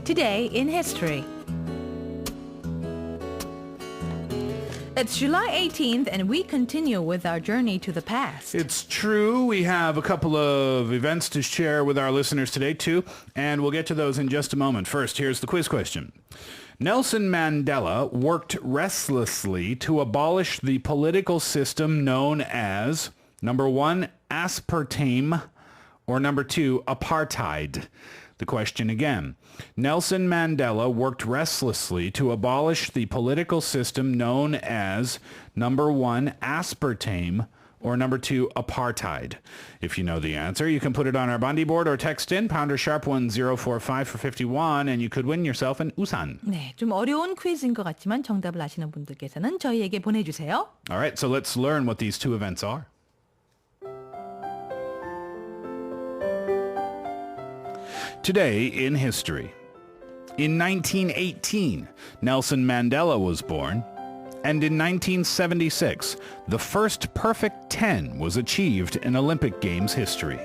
Today in History. It's July 18th and we continue with our journey to the past. It's true. We have a couple of events to share with our listeners today too, and we'll get to those in just a moment. First, here's the quiz question. Nelson Mandela worked restlessly to abolish the political system known as, number 1, aspartame, or number 2, apartheid. The question again. Nelson Mandela worked restlessly to abolish the political system known as, number 1, aspartame, or number 2, apartheid. If you know the answer, you can put it on our Bundy board or text in pounder sharp 1045 for 51 and you could win yourself an 우산. 네, 좀 어려운 퀴즈인 것 같지만 정답을 아시는 분들께서는 저희에게 보내주세요. All right, so let's learn what these two events are. Today in history. In 1918, Nelson Mandela was born, and in 1976, the first perfect 10 was achieved in Olympic Games history.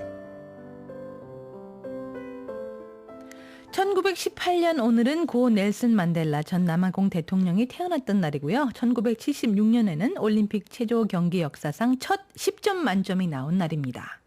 1918년 오늘은 고 넬슨 만델라 전 남아공 대통령이 태어났던 날이고요. 1976년에는 올림픽 체조 경기 역사상 첫 10점 만점이 나온 날입니다.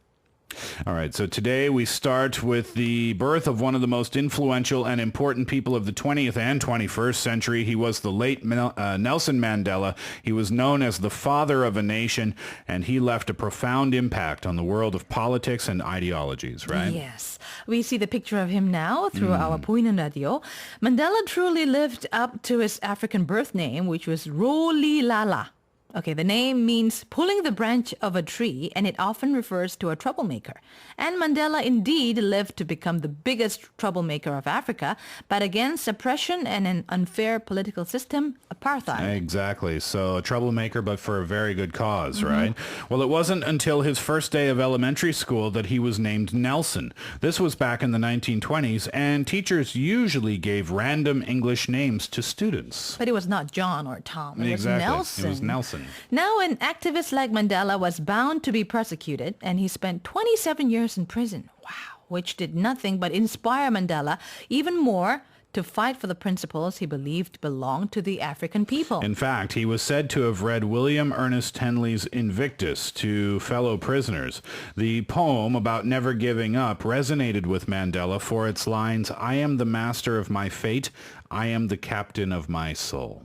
All right, so today we start with the birth of one of the most influential and important people of the 20th and 21st century. He was the late Nelson Mandela. He was known as the father of a nation, and he left a profound impact on the world of politics and ideologies, right? Yes. We see the picture of him now through our 보이는 라디오. Mandela truly lived up to his African birth name, which was Rolilala. Okay, the name means pulling the branch of a tree, and it often refers to a troublemaker. And Mandela indeed lived to become the biggest troublemaker of Africa, but against oppression and an unfair political system, apartheid. Exactly. So a troublemaker, but for a very good cause, right? Well, it wasn't until his first day of elementary school that he was named Nelson. This was back in the 1920s, and teachers usually gave random English names to students. But it was not John or Tom. It was Nelson. It was Nelson. Now, an activist like Mandela was bound to be prosecuted, and he spent 27 years in prison. Wow, which did nothing but inspire Mandela even more to fight for the principles he believed belonged to the African people. In fact, he was said to have read William Ernest Henley's Invictus to fellow prisoners. The poem about never giving up resonated with Mandela for its lines, "I am the master of my fate, I am the captain of my soul."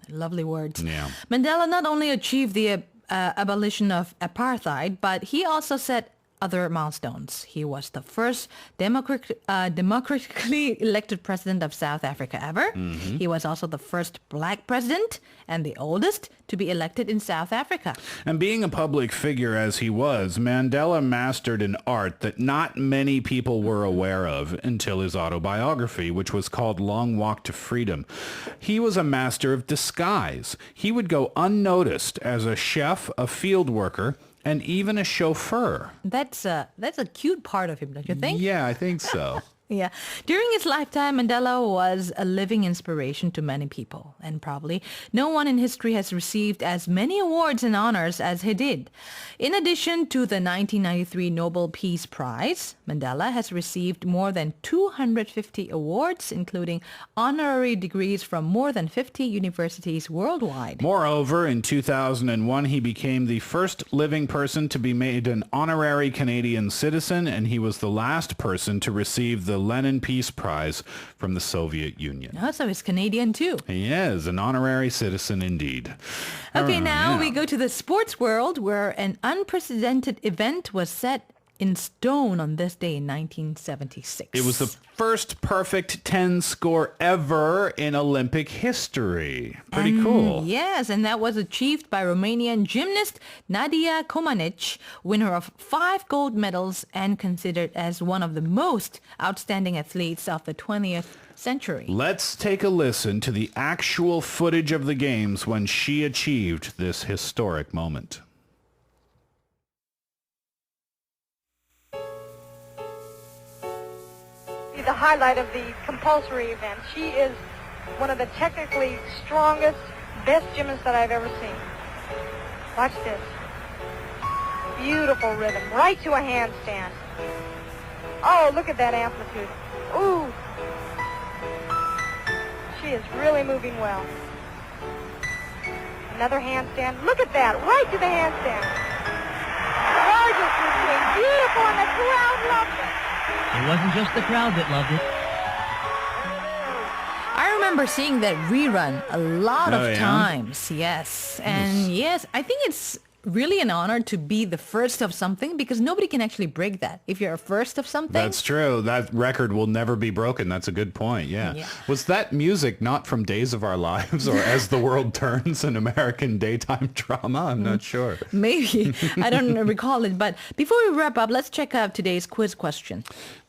Lovely words. Yeah. Mandela not only achieved the abolition of apartheid, but he also set other milestones. He was the first democratically elected president of South Africa ever. He was also the first black president and the oldest to be elected in South Africa. And being a public figure as he was, Mandela mastered an art that not many people were aware of until his autobiography, which was called Long Walk to Freedom. He was a master of disguise. He would go unnoticed as a chef, a field worker, and even a chauffeur. That's a cute part of him, don't you think? Yeah, I think so. Yeah. During his lifetime, Mandela was a living inspiration to many people. And probably no one in history has received as many awards and honors as he did. In addition to the 1993 Nobel Peace Prize, Mandela has received more than 250 awards, including honorary degrees from more than 50 universities worldwide. Moreover, in 2001, he became the first living person to be made an honorary Canadian citizen, and he was the last person to receive the Lenin Peace Prize from the Soviet Union. Oh, so he's Canadian too. He is an honorary citizen indeed. Okay, now yeah. we go to the sports world where an unprecedented event was set in stone on this day in 1976. It was the first perfect 10 score ever in Olympic history. Pretty cool. Yes, and that was achieved by Romanian gymnast Nadia Comaneci, winner of 5 gold medals and considered as one of the most outstanding athletes of the 20th century. Let's take a listen to the actual footage of the games when she achieved this historic moment. The highlight of the compulsory event. She is one of the technically strongest, best gymnasts that I've ever seen. Watch this. Beautiful rhythm, right to a handstand. Oh, look at that amplitude. Ooh. She is really moving well. Another handstand. Look at that, right to the handstand. Gorgeous routine, beautiful, and the crowd loved it. It wasn't just the crowd that loved it. I remember seeing that rerun a lot Oh, of yeah? times. Yes. And yes, I think it's really an honor to be the first of something because nobody can actually break that. If you're a first of something. That's true. That record will never be broken. That's a good point. Yeah. Yeah. Was that music not from Days of Our Lives or As the World Turns, an American daytime drama? I'm not sure. Maybe. I don't recall it. But before we wrap up, let's check out today's quiz question.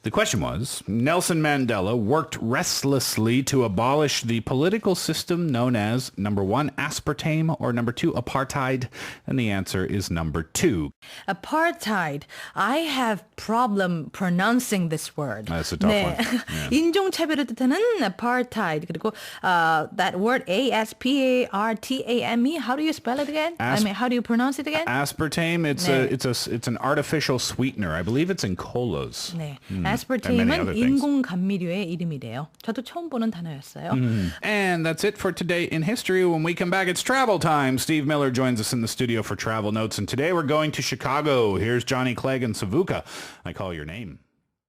The question was, Nelson Mandela worked restlessly to abolish the political system known as, number 1, aspartame, or number 2, apartheid. And the answer is number 2. Apartheid. I have problem pronouncing this word. That's a tough one. Yeah. 인종차별을 뜻하는 apartheid. 그리고 that word A-S-P-A-R-T-A-M-E. How do you spell it again? How do you pronounce it again? Aspartame, it's an artificial sweetener. I believe it's in colas. 네. and many aspartame은 other things. 인공 감미료의 이름이래요. 저도 처음 보는 단어였어요. And that's it for Today in History. When we come back, it's travel time. Steve Miller joins us in the studio for travel notes. And today we're going to Chicago. Here's Johnny Clegg and Savuka. I Call Your Name.